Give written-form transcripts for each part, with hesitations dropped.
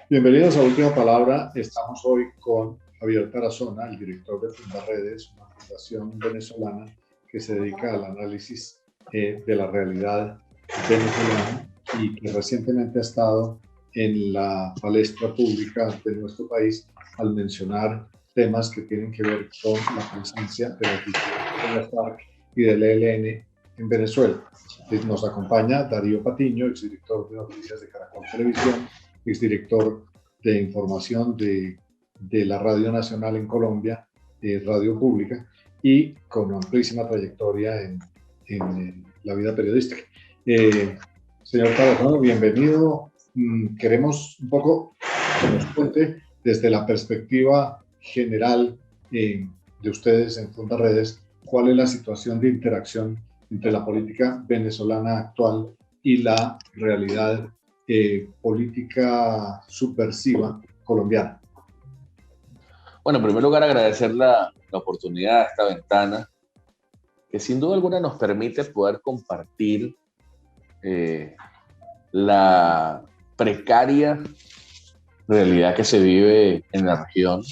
Bienvenidos a Última Palabra. Estamos hoy con Javier Tarazona, el director de Fundaredes, una fundación venezolana que se dedica al análisis de la realidad venezolana y que recientemente ha estado en la palestra pública de nuestro país al mencionar temas que tienen que ver con la presencia de las disidencias de las FARC y del ELN en Venezuela. Nos acompaña Darío Patiño, exdirector de Noticias de Caracol Televisión, exdirector de información de la Radio Nacional en Colombia, Radio Pública, y con amplísima trayectoria en la vida periodística. Señor Tarazona, bienvenido. Queremos un poco que nos cuente desde la perspectiva general de ustedes en Fundaredes, cuál es la situación de interacción entre la política venezolana actual y la realidad política subversiva colombiana. Bueno, en primer lugar agradecer la oportunidad, esta ventana, que sin duda alguna nos permite poder compartir la precaria realidad que se vive en la región,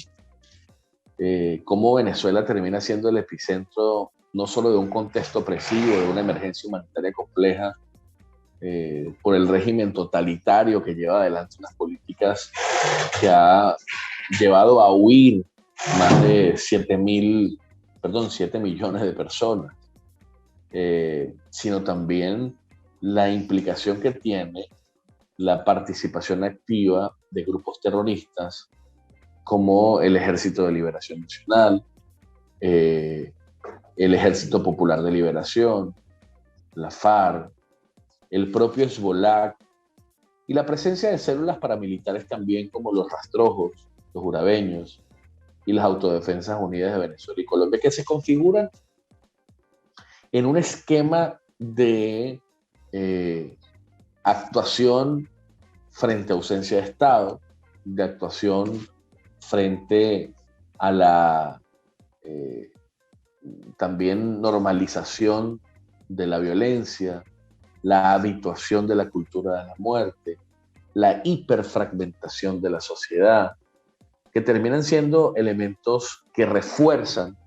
cómo Venezuela termina siendo el epicentro no solo de un contexto opresivo, de una emergencia humanitaria compleja, por el régimen totalitario que lleva adelante unas políticas que ha llevado a huir más de 7 millones de personas, sino también la implicación que tiene la participación activa de grupos terroristas como el Ejército de Liberación Nacional, el Ejército Popular de Liberación, la FARC, el propio Hezbollah y la presencia de células paramilitares también como los rastrojos, los jurabeños y las Autodefensas Unidas de Venezuela y Colombia, que se configuran en un esquema de actuación frente a ausencia de Estado, de actuación frente a la también normalización de la violencia, la habituación de la cultura de la muerte, la hiperfragmentación de la sociedad, que terminan siendo elementos que refuerzan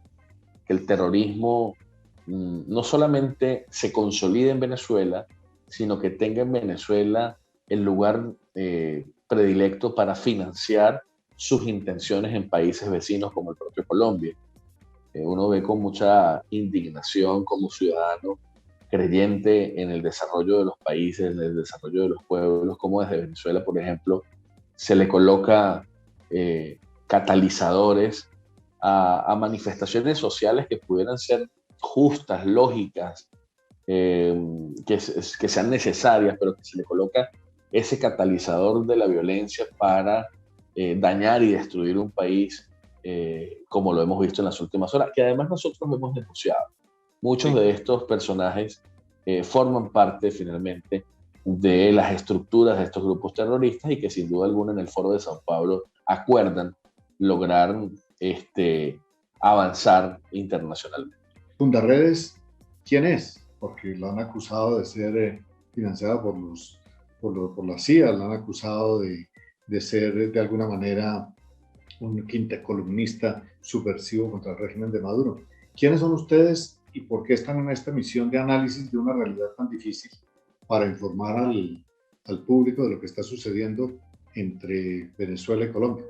que el terrorismo no solamente se consolide en Venezuela, sino que tenga en Venezuela el lugar predilecto para financiar sus intenciones en países vecinos como el propio Colombia. Uno ve con mucha indignación como ciudadano creyente en el desarrollo de los países, en el desarrollo de los pueblos, como desde Venezuela, por ejemplo, se le coloca catalizadores a manifestaciones sociales que pudieran ser justas, lógicas, que sean necesarias, pero que se le coloca ese catalizador de la violencia para dañar y destruir un país, como lo hemos visto en las últimas horas, que además nosotros hemos denunciado. Muchos de estos personajes forman parte finalmente de las estructuras de estos grupos terroristas y que sin duda alguna en el Foro de Sao Paulo acuerdan lograr avanzar internacionalmente. Fundaredes, ¿quién es? Porque lo han acusado de ser financiada por la CIA, lo han acusado de ser de alguna manera un quintecolumnista subversivo contra el régimen de Maduro. ¿Quiénes son ustedes y por qué están en esta misión de análisis de una realidad tan difícil para informar al público de lo que está sucediendo entre Venezuela y Colombia?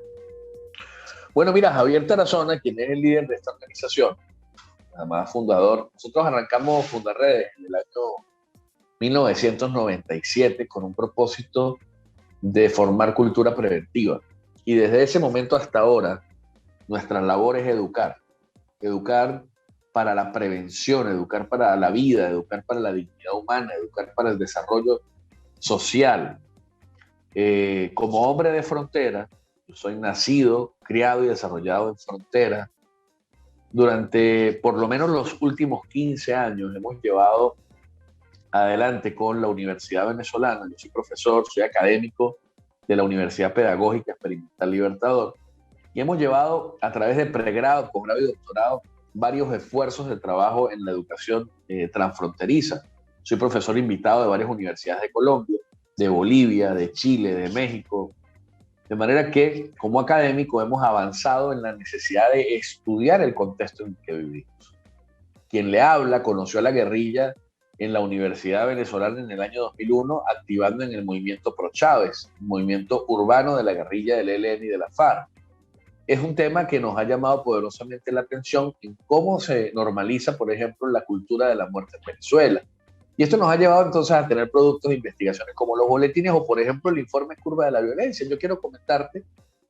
Bueno, mira, Javier Tarazona, quien es el líder de esta organización, además fundador, nosotros arrancamos Fundaredes en el año 1997 con un propósito de formar cultura preventiva. Y desde ese momento hasta ahora, nuestra labor es educar para la prevención, educar para la vida, educar para la dignidad humana, educar para el desarrollo social. Como hombre de frontera, yo soy nacido, criado y desarrollado en frontera. Durante por lo menos los últimos 15 años hemos llevado adelante con la Universidad Venezolana. Yo soy profesor, soy académico de la Universidad Pedagógica Experimental Libertador y hemos llevado a través de pregrado, posgrado y doctorado varios esfuerzos de trabajo en la educación transfronteriza. Soy profesor invitado de varias universidades de Colombia, de Bolivia, de Chile, de México, De manera que, como académico, hemos avanzado en la necesidad de estudiar el contexto en que vivimos. Quien le habla conoció a la guerrilla en la Universidad Venezolana en el año 2001, activando en el movimiento Pro Chávez, movimiento urbano de la guerrilla del ELN y de la FARC. Es un tema que nos ha llamado poderosamente la atención en cómo se normaliza, por ejemplo, la cultura de la muerte en Venezuela. Y esto nos ha llevado entonces a tener productos de investigaciones como los boletines o, por ejemplo, el informe Curva de la Violencia. Yo quiero comentarte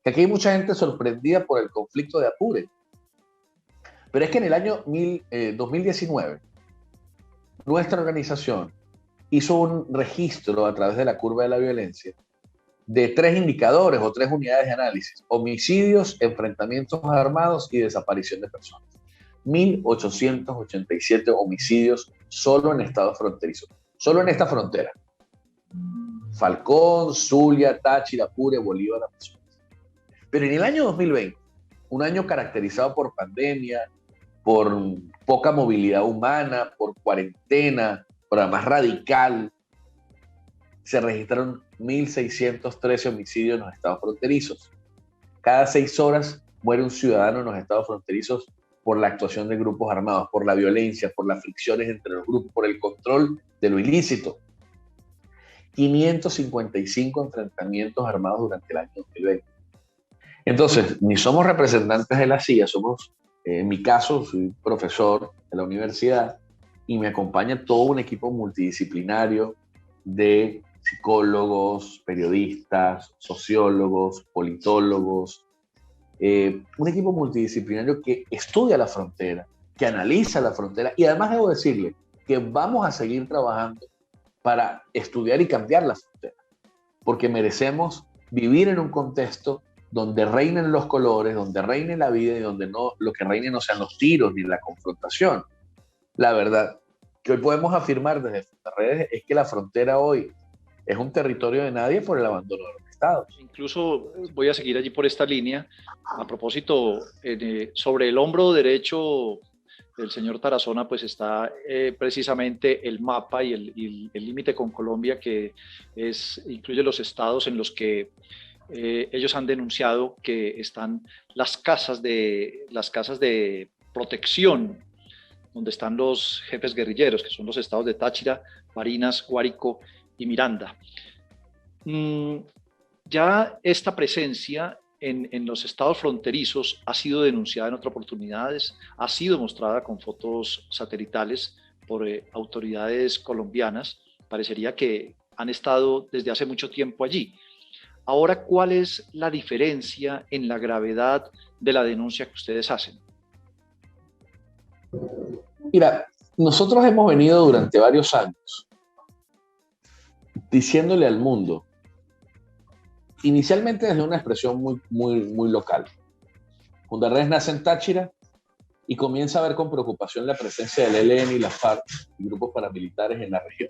que aquí hay mucha gente sorprendida por el conflicto de Apure. Pero es que en el año 2019, nuestra organización hizo un registro a través de la Curva de la Violencia de 3 indicadores o 3 unidades de análisis: homicidios, enfrentamientos armados y desaparición de personas. 1.887 homicidios solo en estados fronterizos, solo en esta frontera. Falcón, Zulia, Táchira, Apure, Bolívar, Amazonas. Pero en el año 2020, un año caracterizado por pandemia, por poca movilidad humana, por cuarentena, por además radical, se registraron 1.613 homicidios en los estados fronterizos. Cada 6 horas muere un ciudadano en los estados fronterizos por la actuación de grupos armados, por la violencia, por las fricciones entre los grupos, por el control de lo ilícito. 555 enfrentamientos armados durante el año 2020. Entonces, ni somos representantes de la CIA, somos, en mi caso, soy profesor de la universidad y me acompaña todo un equipo multidisciplinario de psicólogos, periodistas, sociólogos, politólogos, un equipo multidisciplinario que estudia la frontera, que analiza la frontera, y además debo decirle que vamos a seguir trabajando para estudiar y cambiar la frontera, porque merecemos vivir en un contexto donde reinen los colores, donde reine la vida y donde no, lo que reine no sean los tiros ni la confrontación. La verdad que hoy podemos afirmar desde las redes es que la frontera hoy es un territorio de nadie por el abandono de los estados. Incluso voy a seguir allí por esta línea. A propósito, sobre el hombro derecho del señor Tarazona, pues está precisamente el mapa y el límite con Colombia, que incluye los estados en los que ellos han denunciado que están las casas de protección, donde están los jefes guerrilleros, que son los estados de Táchira, Barinas, Guárico y Miranda. Ya esta presencia en los estados fronterizos ha sido denunciada en otras oportunidades, ha sido mostrada con fotos satelitales por autoridades colombianas. Parecería que han estado desde hace mucho tiempo allí. Ahora, ¿cuál es la diferencia en la gravedad de la denuncia que ustedes hacen? Mira, nosotros hemos venido durante varios años diciéndole al mundo, inicialmente desde una expresión muy local. Fundarredes nace en Táchira y comienza a ver con preocupación la presencia del ELN y la FARC y grupos paramilitares en la región.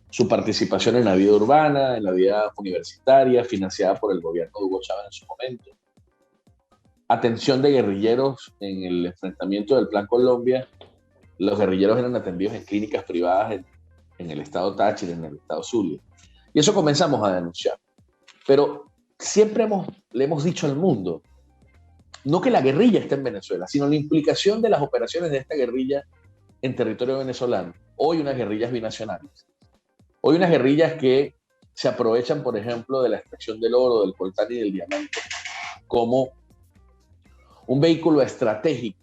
Su participación en la vida urbana, en la vida universitaria, financiada por el gobierno de Hugo Chávez en su momento. Atención de guerrilleros en el enfrentamiento del Plan Colombia. Los guerrilleros eran atendidos en clínicas privadas en el estado Táchira, en el estado Zulia. Y eso comenzamos a denunciar. Pero siempre le hemos dicho al mundo, no que la guerrilla esté en Venezuela, sino la implicación de las operaciones de esta guerrilla en territorio venezolano. Hoy unas guerrillas binacionales. Hoy unas guerrillas que se aprovechan, por ejemplo, de la extracción del oro, del coltán y del diamante como un vehículo estratégico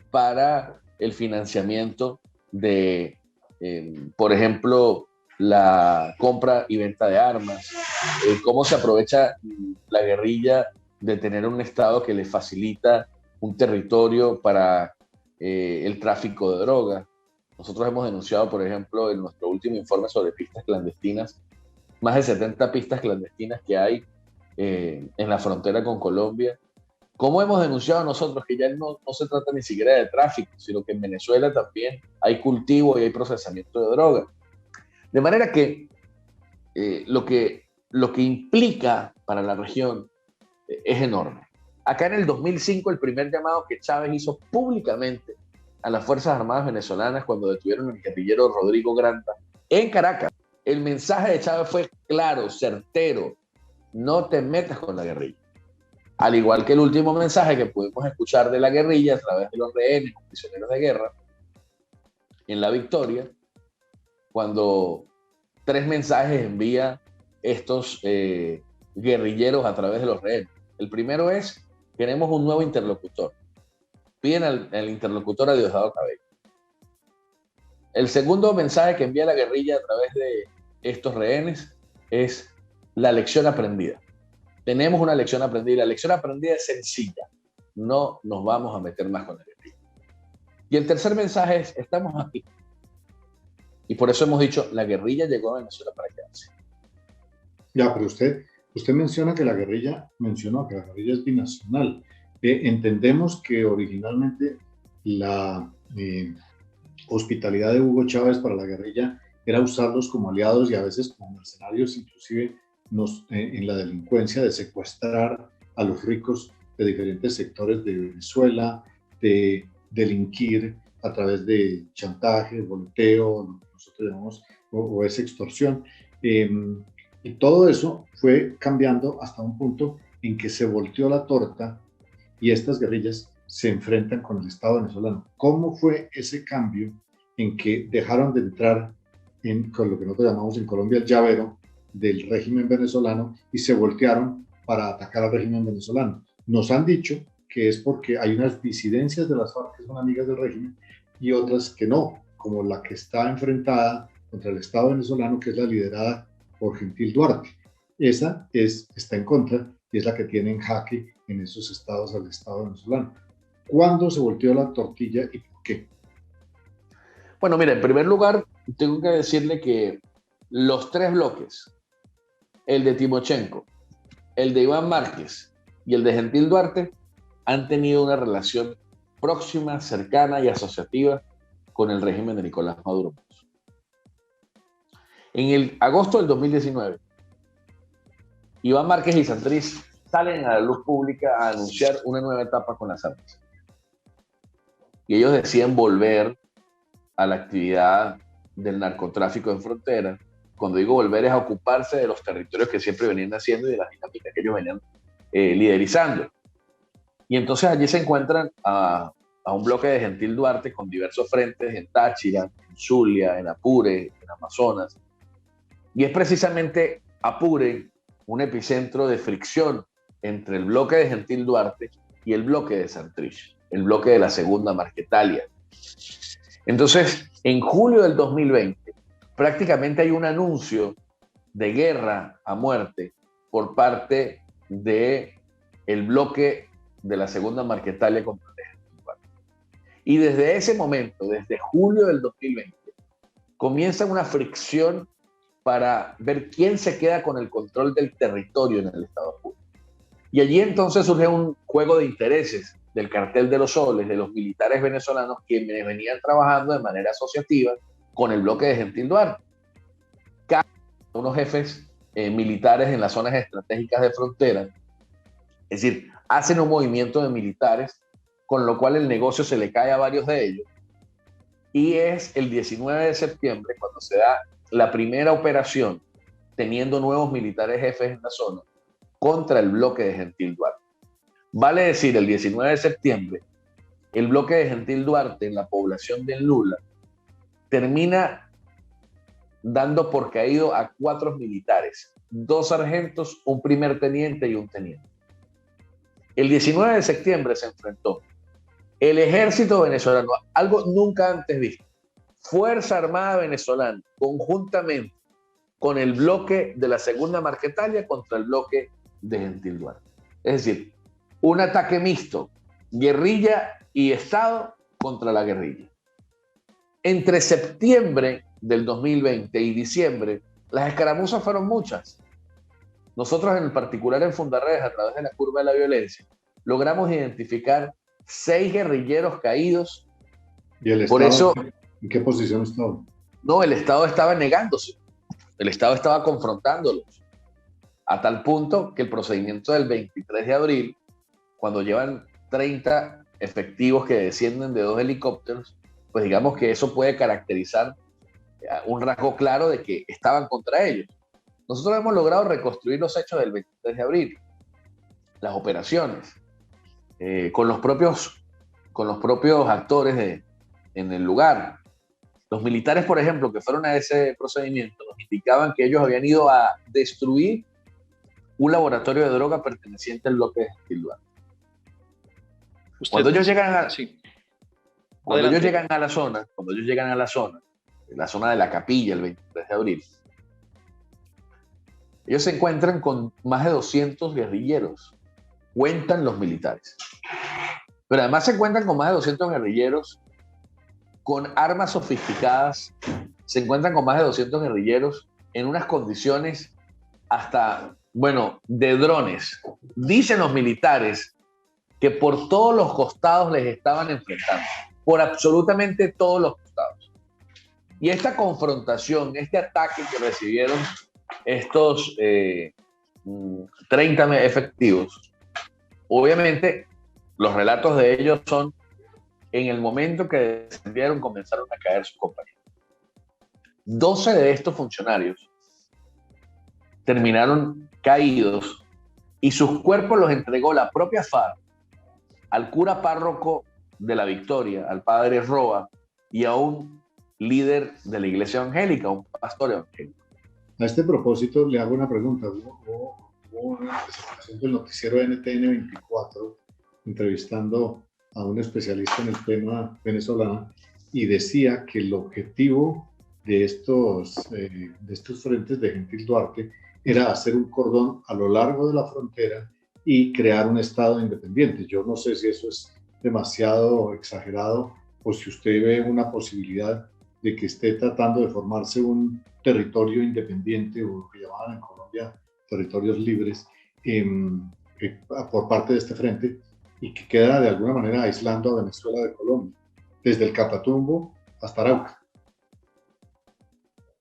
para el financiamiento de, por ejemplo, la compra y venta de armas, cómo se aprovecha la guerrilla de tener un estado que le facilita un territorio para el tráfico de drogas. Nosotros hemos denunciado, por ejemplo, en nuestro último informe sobre pistas clandestinas, más de 70 pistas clandestinas que hay en la frontera con Colombia. ¿Cómo hemos denunciado nosotros que ya no se trata ni siquiera de tráfico, sino que en Venezuela también hay cultivo y hay procesamiento de drogas? De manera que lo que implica para la región es enorme. Acá en el 2005, el primer llamado que Chávez hizo públicamente a las Fuerzas Armadas venezolanas cuando detuvieron al guerrillero Rodrigo Granda en Caracas, el mensaje de Chávez fue claro, certero. no te metas con la guerrilla. Al igual que el último mensaje que pudimos escuchar de la guerrilla a través de los rehenes, prisioneros de guerra, en la victoria, cuando 3 mensajes envía estos guerrilleros a través de los rehenes. El primero es: queremos un nuevo interlocutor. Piden al interlocutor a Diosdado Cabello. El segundo mensaje que envía la guerrilla a través de estos rehenes es la lección aprendida. Tenemos una lección aprendida y la lección aprendida es sencilla: no nos vamos a meter más con la guerrilla. Y el tercer mensaje es: estamos aquí. Y por eso hemos dicho, la guerrilla llegó a Venezuela para quedarse. Ya, pero usted mencionó que la guerrilla es binacional. Entendemos que originalmente la hospitalidad de Hugo Chávez para la guerrilla era usarlos como aliados y a veces como mercenarios, inclusive en la delincuencia, de secuestrar a los ricos de diferentes sectores de Venezuela, de delinquir a través de chantaje, volteo, lo que nosotros llamamos, o es extorsión. Y todo eso fue cambiando hasta un punto en que se volteó la torta y estas guerrillas se enfrentan con el Estado venezolano. ¿Cómo fue ese cambio en que dejaron de entrar con lo que nosotros llamamos en Colombia el llavero del régimen venezolano y se voltearon para atacar al régimen venezolano? Nos han dicho que es porque hay unas disidencias de las FARC que son amigas del régimen y otras que no, como la que está enfrentada contra el Estado venezolano, que es la liderada por Gentil Duarte. Esa está en contra y es la que tiene en jaque en esos estados al Estado venezolano. ¿Cuándo se volteó la tortilla y por qué? Bueno, mira, en primer lugar, tengo que decirle que los 3 bloques, el de Timochenko, el de Iván Márquez y el de Gentil Duarte, han tenido una relación próxima, cercana y asociativa con el régimen de Nicolás Maduro. En el agosto del 2019, Iván Márquez y Santrich salen a la luz pública a anunciar una nueva etapa con las armas. Y ellos deciden volver a la actividad del narcotráfico en frontera. Cuando digo volver, es a ocuparse de los territorios que siempre venían haciendo y de las dinámicas que ellos venían liderizando. Y entonces allí se encuentran a un bloque de Gentil Duarte con diversos frentes en Táchira, en Zulia, en Apure, en Amazonas. Y es precisamente Apure un epicentro de fricción entre el bloque de Gentil Duarte y el bloque de Santrich, el bloque de la segunda Marquetalia. Entonces, en julio del 2020, prácticamente hay un anuncio de guerra a muerte por parte del bloque de la segunda Marquetalia contra el Gentil Duarte. Y desde ese momento, desde julio del 2020, comienza una fricción para ver quién se queda con el control del territorio en el Estado Apure. Y allí entonces surge un juego de intereses del cartel de los soles, de los militares venezolanos quienes venían trabajando de manera asociativa con el bloque de Gentil Duarte. Cada unos jefes militares en las zonas estratégicas de frontera, es decir, hacen un movimiento de militares, con lo cual el negocio se le cae a varios de ellos. Y es el 19 de septiembre cuando se da la primera operación, teniendo nuevos militares jefes en la zona, contra el bloque de Gentil Duarte. Vale decir, el 19 de septiembre, el bloque de Gentil Duarte en la población de Lula termina dando por caído a 4 militares, 2 sargentos, un primer teniente y un teniente. El 19 de septiembre se enfrentó el ejército venezolano, algo nunca antes visto, Fuerza Armada Venezolana, conjuntamente con el bloque de la segunda Marquetalia contra el bloque de Gentil Duarte. Es decir, un ataque mixto, guerrilla y Estado contra la guerrilla. Entre septiembre del 2020 y diciembre, las escaramuzas fueron muchas. Nosotros en particular en Fundarredes, a través de la curva de la violencia, logramos identificar 6 guerrilleros caídos. ¿Y el Por Estado, eso, en qué posición estaba? no, el Estado estaba negándose. El Estado estaba confrontándolos. A tal punto que el procedimiento del 23 de abril, cuando llevan 30 efectivos que descienden de 2 helicópteros, pues digamos que eso puede caracterizar un rasgo claro de que estaban contra ellos. nosotros hemos logrado reconstruir los hechos del 23 de abril, las operaciones, con los propios actores en el lugar. Los militares, por ejemplo, que fueron a ese procedimiento, nos indicaban que ellos habían ido a destruir un laboratorio de droga perteneciente al bloque de Gentil Duarte. Cuando ellos llegan a, sí. cuando ellos llegan a la zona, la zona de la capilla, el 23 de abril, ellos se encuentran con más de 200 guerrilleros, cuentan los militares. Pero además se encuentran con más de 200 guerrilleros con armas sofisticadas, se encuentran con más de 200 guerrilleros en unas condiciones hasta, bueno, de drones. Dicen los militares que por todos los costados les estaban enfrentando, por absolutamente todos los costados. Y esta confrontación, este ataque que recibieron estos 30 efectivos, obviamente los relatos de ellos son: en el momento que descendieron comenzaron a caer sus compañeros. 12 de estos funcionarios terminaron caídos y sus cuerpos los entregó la propia FARC al cura párroco de La Victoria, al padre Roa, y a un líder de la iglesia evangélica, un pastor evangélico. A este propósito le hago una pregunta. Hubo una presentación del noticiero NTN 24 entrevistando a un especialista en el tema venezolano y decía que el objetivo de estos frentes de Gentil Duarte era hacer un cordón a lo largo de la frontera y crear un estado independiente. Yo no sé si eso es demasiado exagerado o si usted ve una posibilidad de que esté tratando de formarse un territorio independiente, o lo que llamaban en Colombia territorios libres, por parte de este frente, y que queda de alguna manera aislando a Venezuela de Colombia, desde el Catatumbo hasta Arauca.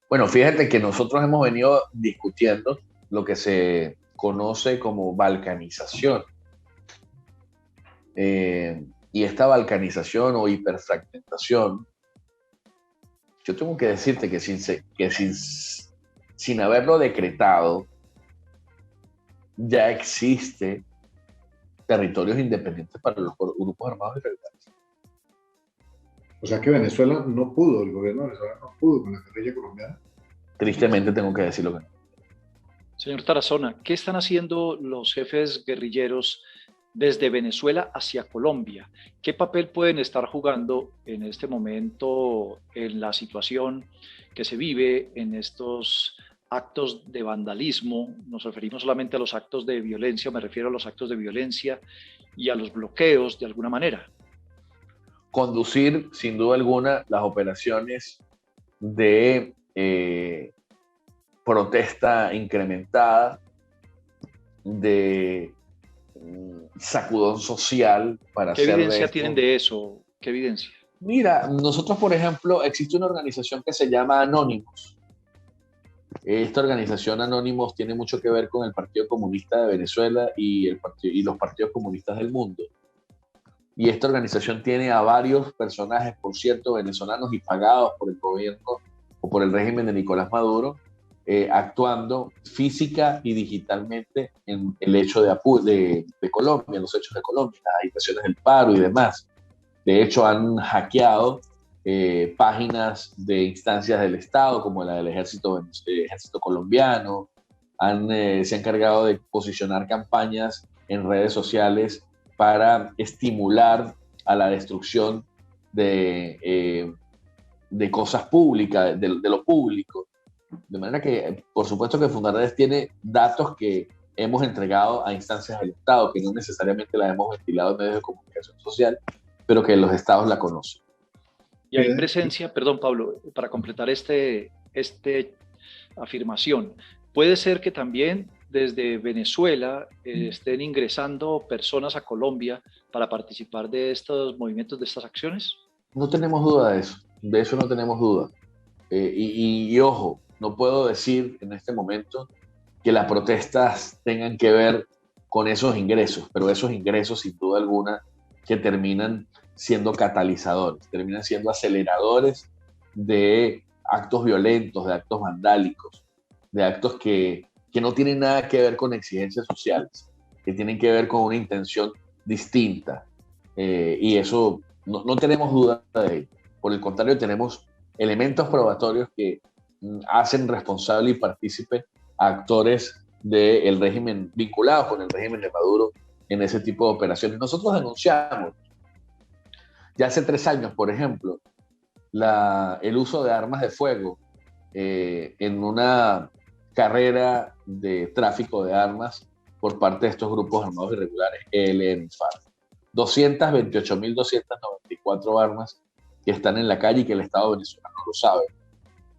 Bueno, fíjate que nosotros hemos venido discutiendo lo que se conoce como balcanización. Y esta balcanización o hiperfragmentación, yo tengo que decirte que sin haberlo decretado, ya existe territorios independientes para los grupos armados irregulares. O sea que Venezuela no pudo, el gobierno de Venezuela no pudo con la guerrilla colombiana. Tristemente tengo que decirlo que no. Señor Tarazona, ¿qué están haciendo los jefes guerrilleros desde Venezuela hacia Colombia? ¿Qué papel pueden estar jugando en este momento en la situación que se vive en estos actos de vandalismo? Nos referimos solamente a los actos de violencia, me refiero a los actos de violencia y a los bloqueos de alguna manera. Conducir, sin duda alguna, las operaciones de protesta incrementada, de sacudón social para ¿Qué hacer evidencia de esto. tienen de eso? ¿Qué evidencia? Mira, nosotros, por ejemplo, existe una organización que se llama Anónimos. Esta organización Anónimos tiene mucho que ver con el Partido Comunista de Venezuela y los partidos comunistas del mundo. Y esta organización tiene a varios personajes, por cierto, venezolanos y pagados por el gobierno o por el régimen de Nicolás Maduro, actuando física y digitalmente en el hecho de Colombia, en los hechos de Colombia, las agitaciones del paro y demás. De hecho, han hackeado páginas de instancias del Estado, como la del ejército colombiano, se han encargado de posicionar campañas en redes sociales para estimular a la destrucción de cosas públicas, de lo público. De manera que, por supuesto que Fundarredes tiene datos que hemos entregado a instancias del Estado, que no necesariamente las hemos ventilado en medios de comunicación social, pero que los estados la conocen. Y hay presencia, perdón Pablo, para completar este afirmación, puede ser que también desde Venezuela estén ingresando personas a Colombia para participar de estos movimientos, de estas acciones. No tenemos duda de eso no tenemos duda. Y ojo, no puedo decir en este momento que las protestas tengan que ver con esos ingresos, pero esos ingresos sin duda alguna que terminan siendo catalizadores, terminan siendo aceleradores de actos violentos, de actos vandálicos. de actos que no tienen nada que ver con exigencias sociales, que tienen que ver con una intención distinta. Y eso no tenemos duda de ello. Por el contrario, tenemos elementos probatorios que hacen responsable y partícipe a actores del régimen vinculados con el régimen de Maduro en ese tipo de operaciones. Nosotros denunciamos ya hace 3 años, por ejemplo, el uso de armas de fuego en una carrera de tráfico de armas por parte de estos grupos armados irregulares, ELN y FARC. 228.294 armas que están en la calle y que el Estado venezolano lo sabe.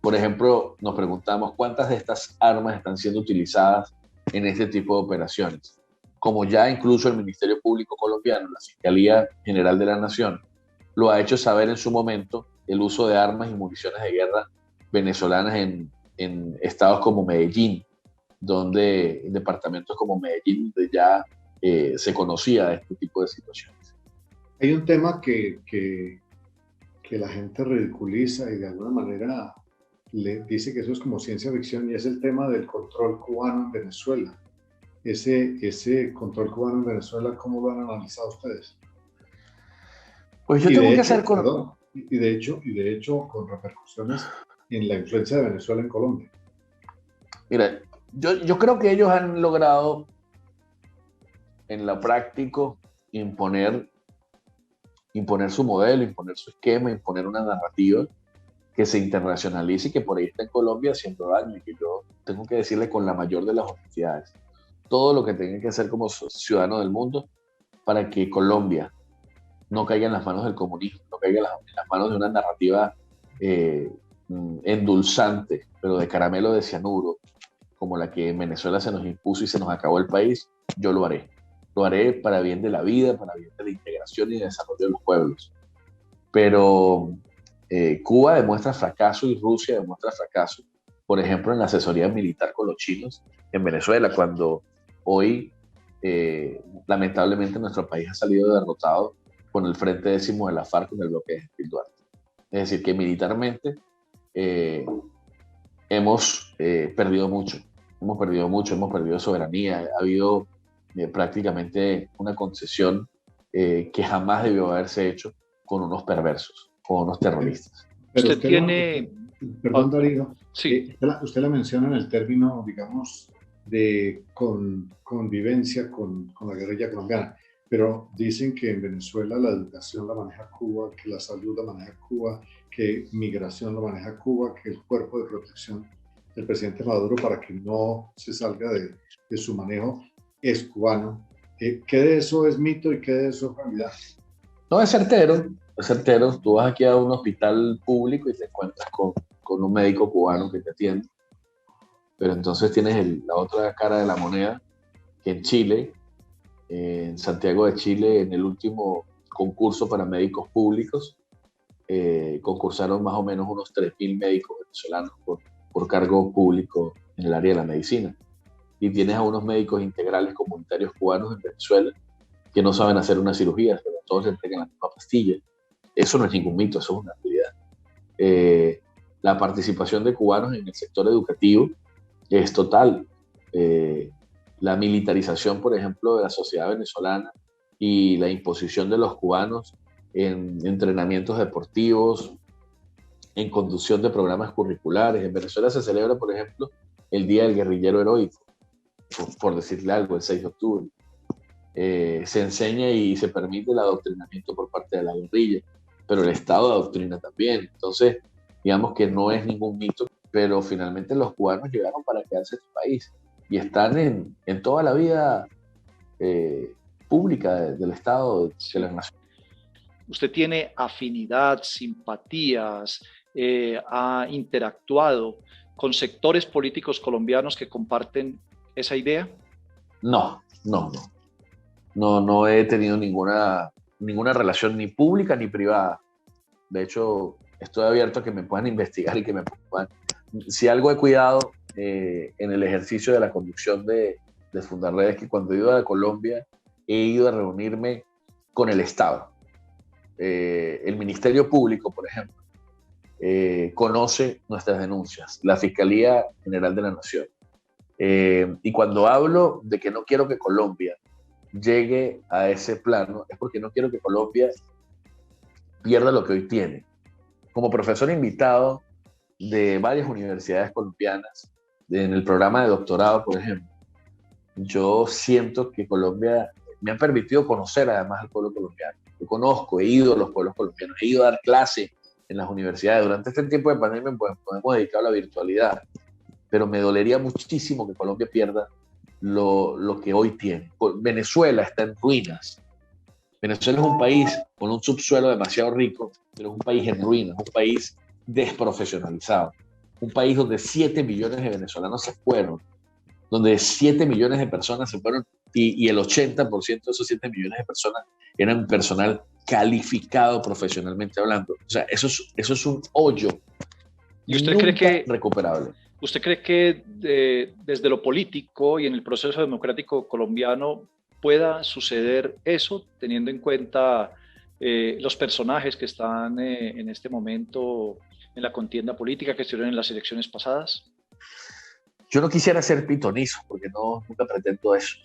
Por ejemplo, nos preguntamos cuántas de estas armas están siendo utilizadas en este tipo de operaciones. Como ya incluso el Ministerio Público colombiano, la Fiscalía General de la Nación, lo ha hecho saber en su momento, el uso de armas y municiones de guerra venezolanas en estados como Medellín, en departamentos como Medellín, donde ya se conocía este tipo de situaciones. Hay un tema que la gente ridiculiza y de alguna manera le dice que eso es como ciencia ficción, y es el tema del control cubano en Venezuela. Ese control cubano en Venezuela, ¿cómo lo han analizado ustedes? Pues yo tengo que hacer con... Perdón, y de hecho con repercusiones en la influencia de Venezuela en Colombia. Mira, yo creo que ellos han logrado en lo práctico imponer su modelo, imponer su esquema, imponer una narrativa que se internacionalice y que por ahí está en Colombia haciendo daño, y que yo tengo que decirle con la mayor de las honestidades todo lo que tenga que hacer como ciudadano del mundo para que Colombia no caiga en las manos del comunismo, no caiga en las manos de una narrativa endulzante, pero de caramelo de cianuro, como la que en Venezuela se nos impuso y se nos acabó el país. Yo lo haré. Lo haré para bien de la vida, para bien de la integración y el desarrollo de los pueblos. Pero Cuba demuestra fracaso y Rusia demuestra fracaso, por ejemplo, en la asesoría militar con los chinos en Venezuela, cuando hoy, lamentablemente, nuestro país ha salido derrotado con el Frente Décimo de la FARC, con el bloque de Gil Duarte. Es decir, que militarmente hemos perdido mucho. Hemos perdido soberanía. Ha habido prácticamente una concesión que jamás debió haberse hecho con unos perversos, con unos terroristas. Pero usted tiene... Perdón, Darío. Sí. Usted la menciona en el término, digamos, de convivencia con la guerrilla colombiana, pero dicen que en Venezuela la educación la maneja Cuba, que la salud la maneja Cuba, que migración la maneja Cuba, que el cuerpo de protección del presidente Maduro, para que no se salga de su manejo, es cubano. ¿Qué de eso es mito y qué de eso es realidad? No, es certero, es certero. Tú vas aquí a un hospital público y te encuentras con un médico cubano que te atiende, pero entonces tienes la otra cara de la moneda, que en Chile, en Santiago de Chile, en el último concurso para médicos públicos, concursaron más o menos unos 3.000 médicos venezolanos por cargo público en el área de la medicina. Y tienes a unos médicos integrales comunitarios cubanos en Venezuela que no saben hacer una cirugía, pero todos se entregan la misma pastilla. Eso no es ningún mito, eso es una realidad. La participación de cubanos en el sector educativo es total. La militarización, por ejemplo, de la sociedad venezolana y la imposición de los cubanos en entrenamientos deportivos, en conducción de programas curriculares. En Venezuela se celebra, por ejemplo, el Día del Guerrillero Heroico, por decirle algo, el 6 de octubre. Se enseña y se permite el adoctrinamiento por parte de la guerrilla, pero el Estado adoctrina también. Entonces, digamos que no es ningún mito, pero finalmente los cubanos llegaron para quedarse en su país y están en toda la vida pública del Estado, de la nación. Usted tiene afinidad, simpatías, ha interactuado con sectores políticos colombianos que comparten esa idea. No he tenido ninguna relación ni pública ni privada. De hecho, estoy abierto a que me puedan investigar y que me puedan... Si algo he cuidado en el ejercicio de la conducción de Fundarredes, que cuando he ido a Colombia he ido a reunirme con el Estado. El Ministerio Público, por ejemplo, conoce nuestras denuncias, la Fiscalía General de la Nación. Y cuando hablo de que no quiero que Colombia llegue a ese plano, es porque no quiero que Colombia pierda lo que hoy tiene. Como profesor invitado de varias universidades colombianas, en el programa de doctorado, por ejemplo, yo siento que Colombia me ha permitido conocer además al pueblo colombiano. Yo conozco, he ido a los pueblos colombianos, he ido a dar clases en las universidades. Durante este tiempo de pandemia pues, nos hemos dedicado a la virtualidad, pero me dolería muchísimo que Colombia pierda lo que hoy tiene. Venezuela está en ruinas. Venezuela es un país con un subsuelo demasiado rico, pero es un país en ruinas, un país desprofesionalizado, un país donde 7 millones de venezolanos se fueron, donde 7 millones de personas se fueron y el 80% de esos 7 millones de personas eran personal calificado profesionalmente hablando. O sea, eso es un hoyo. ¿Y usted cree que recuperable? ¿Usted cree que desde lo político y en el proceso democrático colombiano pueda suceder eso, teniendo en cuenta los personajes que están en este momento en la contienda política, que estuvieron en las elecciones pasadas? Yo no quisiera ser pitonizo, porque nunca pretendo eso.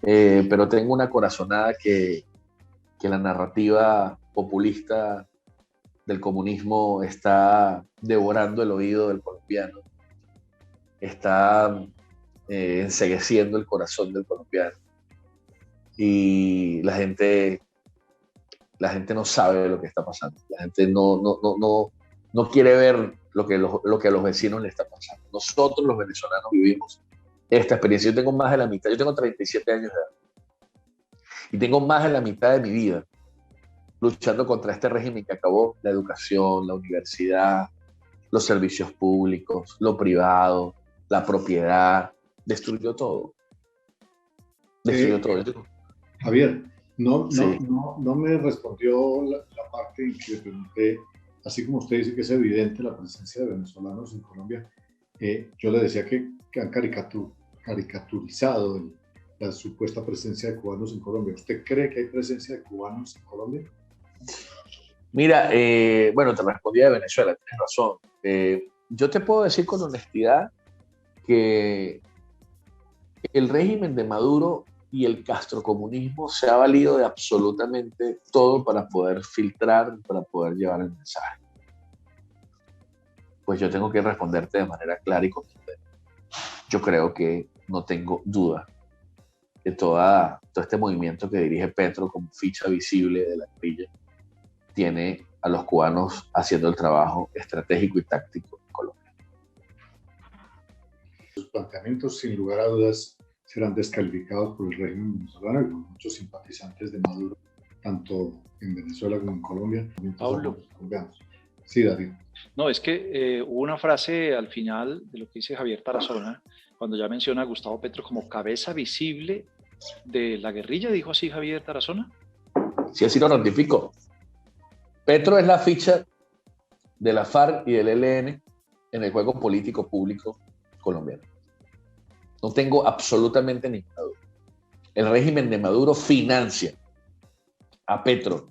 Pero tengo una corazonada que la narrativa populista del comunismo está devorando el oído del colombiano, está encegueciendo el corazón del colombiano. Y la gente no sabe lo que está pasando. La gente no quiere ver lo que a los vecinos le está pasando. Nosotros los venezolanos vivimos esta experiencia. Yo tengo más de la mitad, yo tengo 37 años de edad. Y tengo más de la mitad de mi vida luchando contra este régimen que acabó la educación, la universidad, los servicios públicos, lo privado, la propiedad, destruyó todo. Destruyó todo. Javier, no me respondió la parte en que le pregunté, así como usted dice que es evidente la presencia de venezolanos en Colombia, yo le decía que han caricaturizado la supuesta presencia de cubanos en Colombia. ¿Usted cree que hay presencia de cubanos en Colombia? Mira, bueno, te respondí de Venezuela, tienes razón. Yo te puedo decir con honestidad que el régimen de Maduro y el castrocomunismo se ha valido de absolutamente todo para poder filtrar, para poder llevar el mensaje. Pues yo tengo que responderte de manera clara y contundente. Yo creo que no tengo duda que todo este movimiento que dirige Petro como ficha visible de la guerrilla tiene a los cubanos haciendo el trabajo estratégico y táctico en Colombia. Sus planteamientos, sin lugar a dudas, serán descalificados por el régimen venezolano y por muchos simpatizantes de Maduro, tanto en Venezuela como en Colombia. Pablo. Sí, Darío. No, es que hubo una frase al final de lo que dice Javier Tarazona, cuando ya menciona a Gustavo Petro como cabeza visible de la guerrilla, dijo así Javier Tarazona. Sí, así lo ratifico. Petro es la ficha de la FARC y del ELN en el juego político público colombiano. No tengo absolutamente ninguna duda. El régimen de Maduro financia a Petro.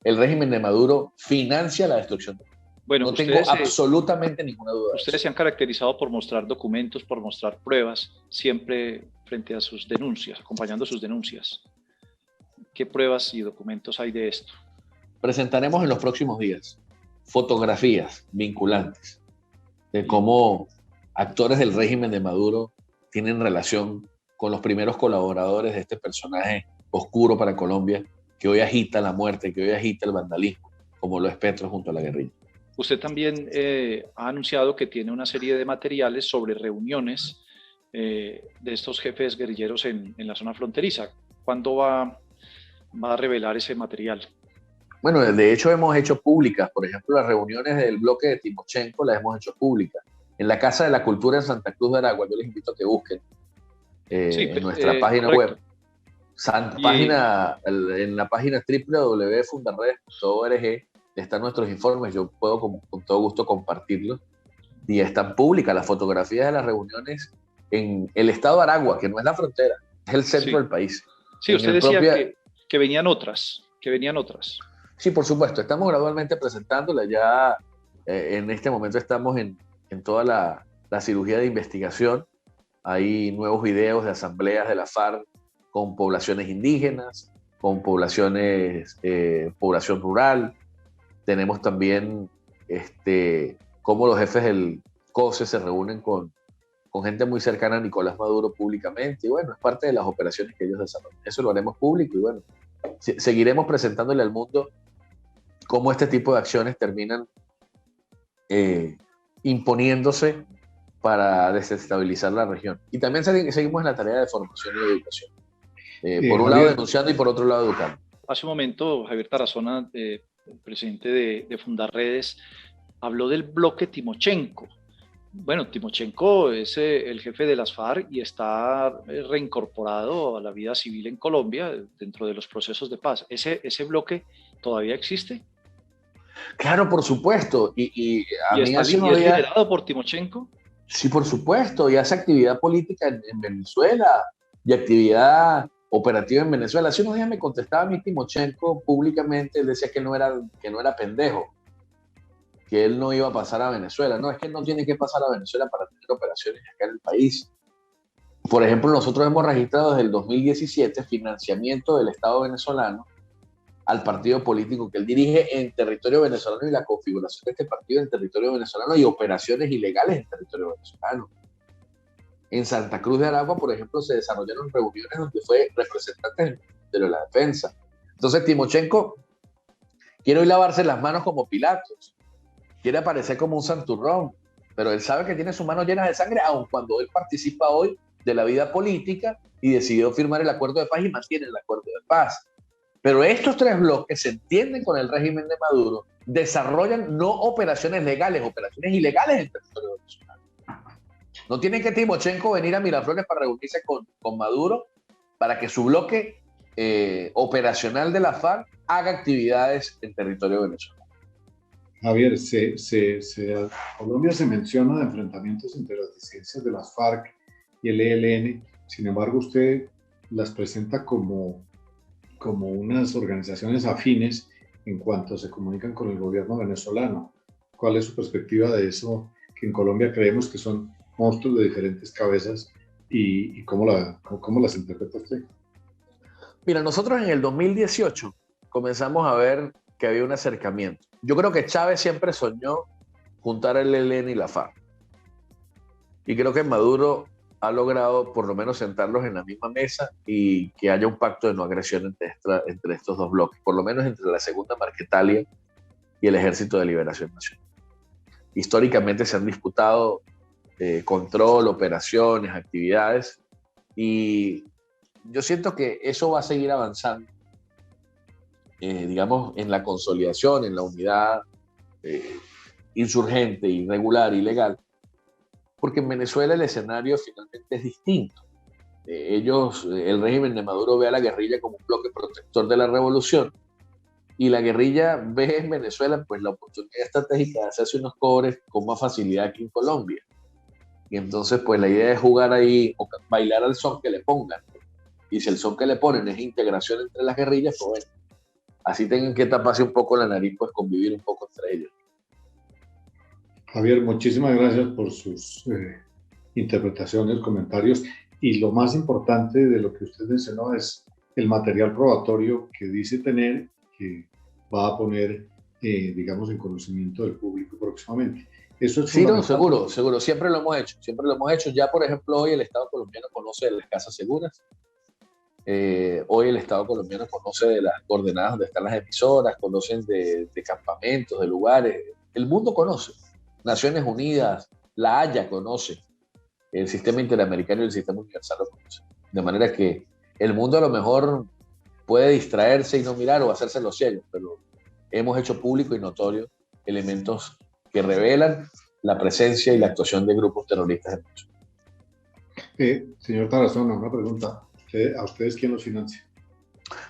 El régimen de Maduro financia la destrucción. Bueno, no tengo absolutamente ninguna duda. Ustedes se han caracterizado por mostrar documentos, por mostrar pruebas, siempre frente a sus denuncias, acompañando sus denuncias. ¿Qué pruebas y documentos hay de esto? Presentaremos en los próximos días fotografías vinculantes de cómo actores del régimen de Maduro tienen relación con los primeros colaboradores de este personaje oscuro para Colombia, que hoy agita la muerte, que hoy agita el vandalismo, como lo es Petro junto a la guerrilla. Usted también ha anunciado que tiene una serie de materiales sobre reuniones de estos jefes guerrilleros en la zona fronteriza. ¿Cuándo va a revelar ese material? Bueno, de hecho hemos hecho públicas, por ejemplo, las reuniones del bloque de Timochenko las hemos hecho públicas. En la Casa de la Cultura en Santa Cruz de Aragua, yo les invito a que busquen en nuestra página web. En la página www.fundarredes.org están nuestros informes, yo puedo con todo gusto compartirlos, y están públicas las fotografías de las reuniones en el estado de Aragua, que no es la frontera, es el centro del país. Sí, usted decía que venían otras. Sí, por supuesto, estamos gradualmente presentándolas, ya En este momento estamos en toda la cirugía de investigación. Hay nuevos videos de asambleas de la FARC con poblaciones indígenas, con población rural. Tenemos también cómo los jefes del COSE se reúnen con gente muy cercana a Nicolás Maduro públicamente. Y bueno, es parte de las operaciones que ellos desarrollan. Eso lo haremos público y bueno, seguiremos presentándole al mundo cómo este tipo de acciones terminan imponiéndose para desestabilizar la región. Y también seguimos en la tarea de formación y educación. Por un lado denunciando y por otro lado educando. Hace un momento Javier Tarazona, el presidente de Fundarredes, habló del bloque Timochenko. Bueno, Timochenko es el jefe de las FARC y está reincorporado a la vida civil en Colombia dentro de los procesos de paz. ¿Ese bloque todavía existe? Claro, por supuesto. ¿Y es liderado por Timochenko? Sí, por supuesto. Y hace actividad política en Venezuela y actividad operativa en Venezuela. Hace unos días me contestaba a mí Timochenko públicamente. Él decía que no era pendejo, que él no iba a pasar a Venezuela. No, es que él no tiene que pasar a Venezuela para tener operaciones acá en el país. Por ejemplo, nosotros hemos registrado desde el 2017 financiamiento del Estado venezolano al partido político que él dirige en territorio venezolano y la configuración de este partido en territorio venezolano y operaciones ilegales en territorio venezolano. En Santa Cruz de Aragua, por ejemplo, se desarrollaron reuniones donde fue representante del Ministerio de la Defensa. Entonces, Timochenko quiere hoy lavarse las manos como Pilatos, quiere aparecer como un santurrón, pero él sabe que tiene sus manos llenas de sangre, aun cuando él participa hoy de la vida política y decidió firmar el acuerdo de paz y mantiene el acuerdo de paz. Pero estos tres bloques se entienden con el régimen de Maduro, desarrollan no operaciones legales, operaciones ilegales en el territorio venezolano. No tiene que Timochenko venir a Miraflores para reunirse con Maduro para que su bloque operacional de la FARC haga actividades en territorio venezolano. Javier, Colombia se menciona de enfrentamientos entre las disidencias de las FARC y el ELN, sin embargo usted las presenta como unas organizaciones afines en cuanto se comunican con el gobierno venezolano. ¿Cuál es su perspectiva de eso? Que en Colombia creemos que son monstruos de diferentes cabezas y cómo las interpreta usted. Mira, nosotros en el 2018 comenzamos a ver que había un acercamiento. Yo creo que Chávez siempre soñó juntar el ELN y la FARC. Y creo que Maduro ha logrado por lo menos sentarlos en la misma mesa y que haya un pacto de no agresión entre estos dos bloques, por lo menos entre la Segunda Marquetalia y el Ejército de Liberación Nacional. Históricamente se han disputado control, operaciones, actividades, y yo siento que eso va a seguir avanzando, digamos, en la consolidación, en la unidad insurgente, irregular, ilegal, porque en Venezuela el escenario finalmente es distinto. El régimen de Maduro ve a la guerrilla como un bloque protector de la revolución y la guerrilla ve en Venezuela pues la oportunidad estratégica de hacerse unos cobres con más facilidad que en Colombia. Y entonces pues la idea es jugar ahí o bailar al son que le pongan. Y si el son que le ponen es integración entre las guerrillas, pues bueno, así tengan que taparse un poco la nariz, pues convivir un poco entre ellos. Javier, muchísimas gracias por sus interpretaciones, comentarios, y lo más importante de lo que usted mencionó es el material probatorio que dice tener, que va a poner, digamos, en conocimiento del público próximamente. Eso es sí, no, seguro, siempre lo hemos hecho. Ya, por ejemplo, hoy el Estado colombiano conoce de las casas seguras, hoy el Estado colombiano conoce de las coordenadas donde están las emisoras, conocen de campamentos, de lugares, el mundo conoce. Naciones Unidas, la Haya conoce, el sistema interamericano y el sistema universal lo conoce. De manera que el mundo a lo mejor puede distraerse y no mirar o hacerse los ciegos, pero hemos hecho público y notorio elementos que revelan la presencia y la actuación de grupos terroristas en Venezuela. Señor Tarazona, una pregunta. ¿A ustedes quién los financia?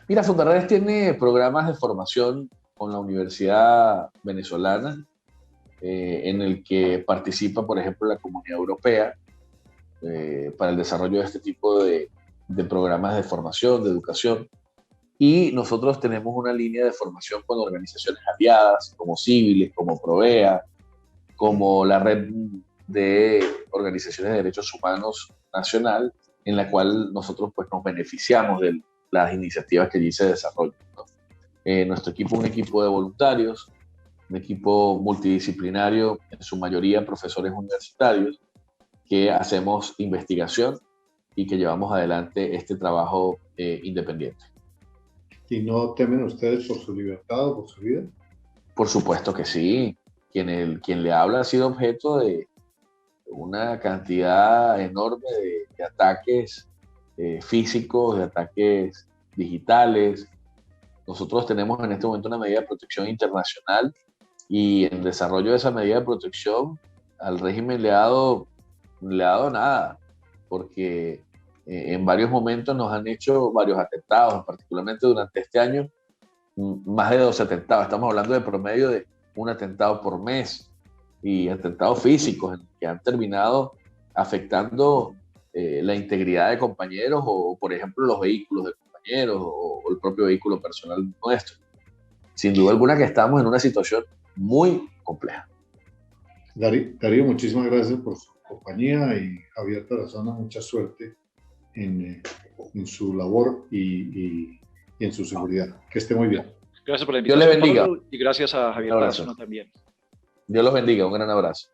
Mira, Fundarredes tiene programas de formación con la Universidad Venezolana, en el que participa, por ejemplo, la Comunidad Europea para el desarrollo de este tipo de programas de formación, de educación. Y nosotros tenemos una línea de formación con organizaciones aliadas, como Civiles, como Provea, como la Red de Organizaciones de Derechos Humanos Nacional, en la cual nosotros pues, nos beneficiamos de las iniciativas que allí se desarrollan, ¿no? Nuestro equipo es un equipo de voluntarios, un equipo multidisciplinario, en su mayoría profesores universitarios, que hacemos investigación y que llevamos adelante este trabajo independiente. ¿Y no temen ustedes por su libertad o por su vida? Por supuesto que sí. Quien le habla ha sido objeto de una cantidad enorme de ataques físicos, de ataques digitales. Nosotros tenemos en este momento una medida de protección internacional y en desarrollo de esa medida de protección al régimen le ha dado nada, porque en varios momentos nos han hecho varios atentados, particularmente durante este año, más de 2 atentados. Estamos hablando de promedio de un atentado por mes y atentados físicos que han terminado afectando la integridad de compañeros o, por ejemplo, los vehículos de compañeros o el propio vehículo personal nuestro. Sin duda alguna que estamos en una situación muy compleja. Darío, muchísimas gracias por su compañía y Javier Tarazona, mucha suerte en su labor y en su seguridad. Que esté muy bien. Gracias por la invitación, Dios les bendiga. Pablo, y gracias a Javier Tarazona también. Dios los bendiga, un gran abrazo.